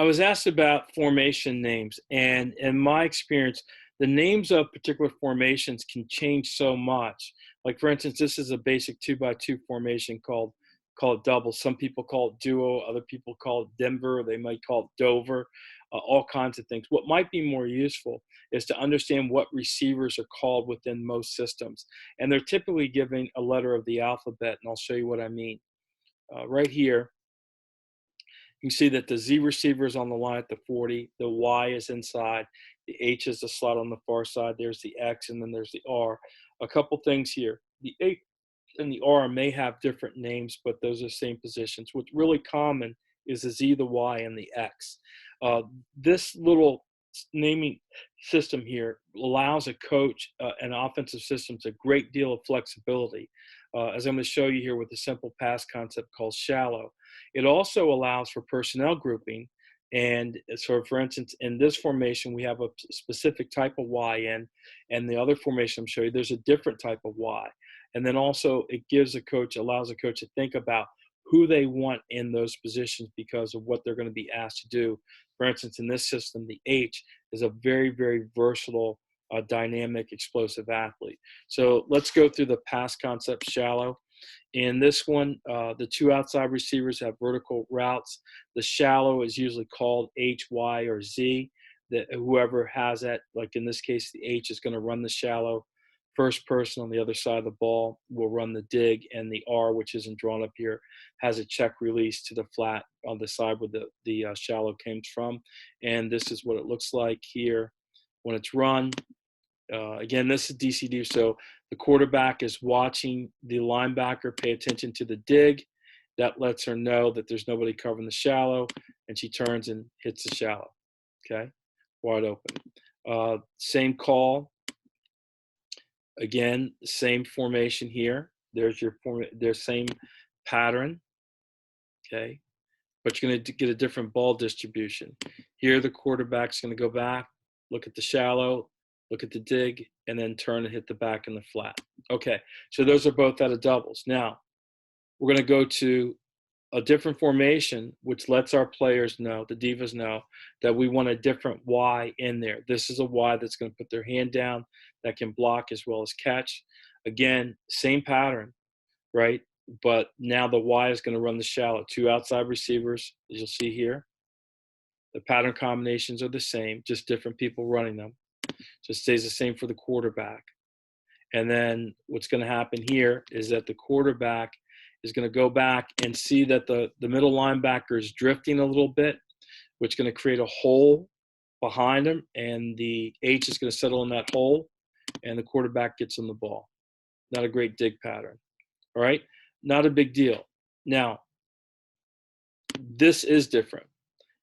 I was asked about formation names, and in my experience, the names of particular formations can change so much. Like for instance, this is a basic 2x2 formation called double. Some people call it duo, other people call it Denver, they might call it Dover, all kinds of things. What might be more useful is to understand what receivers are called within most systems. And they're typically given a letter of the alphabet, and I'll show you what I mean. Right here, you can see that the Z receiver is on the line at the 40, the Y is inside, the H is the slot on the far side, there's the X, and then there's the R. A couple things here. The H and the R may have different names, but those are the same positions. What's really common is the Z, the Y, and the X. This little naming system here allows a coach and offensive systems a great deal of flexibility. As I'm going to show you here with a simple pass concept called shallow. It also allows for personnel grouping. And so, for instance, in this formation, we have a specific type of Y in, and the other formation I'm showing you, there's a different type of Y. And then also it allows a coach to think about who they want in those positions because of what they're going to be asked to do. For instance, in this system, the H is a very, very versatile, dynamic, explosive athlete. So let's go through the pass concept shallow. In this one, the two outside receivers have vertical routes. The shallow is usually called H, Y, or Z. That whoever has that, like in this case, the H is going to run the shallow. First person on the other side of the ball will run the dig, and the R, which isn't drawn up here, has a check release to the flat on the side where the shallow came from. And this is what it looks like here when it's run. Again, this is DCD, so the quarterback is watching the linebacker pay attention to the dig. That lets her know that there's nobody covering the shallow, and she turns and hits the shallow, okay? Wide open. Same call. Again, same formation here. There's their same pattern, okay? But you're going to get a different ball distribution. Here, the quarterback's going to go back, look at the shallow, look at the dig, and then turn and hit the back and the flat. Okay, so those are both out of doubles. Now, we're going to go to a different formation, which lets our players know, the divas know, that we want a different Y in there. This is a Y that's going to put their hand down, that can block as well as catch. Again, same pattern, right? But now the Y is going to run the shallow. Two outside receivers, as you'll see here. The pattern combinations are the same, just different people running them. So it stays the same for the quarterback. And then what's going to happen here is that the quarterback is going to go back and see that the middle linebacker is drifting a little bit, which is going to create a hole behind him, and the H is going to settle in that hole, and the quarterback gets on the ball. Not a great dig pattern. All right? Not a big deal. Now, this is different.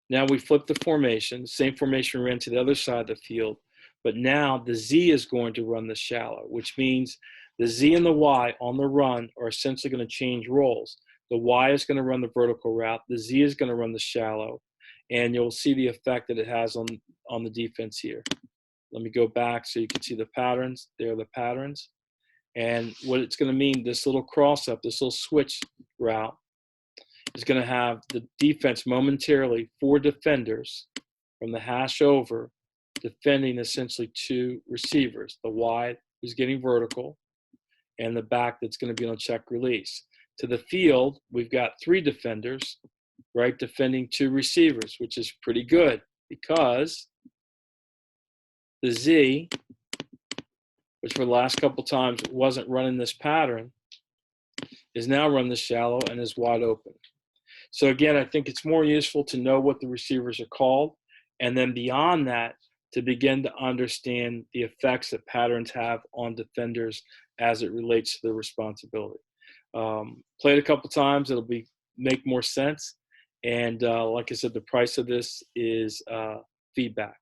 Now we flip the formation, same formation ran to the other side of the field, but now the Z is going to run the shallow, which means the Z and the Y on the run are essentially going to change roles. The Y is going to run the vertical route, the Z is going to run the shallow, and you'll see the effect that it has on the defense here. Let me go back so you can see the patterns. There are the patterns. And what it's going to mean, this little cross up, this little switch route, is going to have the defense momentarily, 4 defenders from the hash over, defending essentially 2 receivers. The Y is getting vertical, and the back that's going to be on check release. To the field, we've got 3 defenders, right, defending 2 receivers, which is pretty good because the Z, which for the last couple times wasn't running this pattern, is now running the shallow and is wide open. So again, I think it's more useful to know what the receivers are called, and then beyond that, to begin to understand the effects that patterns have on defenders as it relates to their responsibility. Play it a couple times, it'll make more sense. And like I said, the price of this is feedback.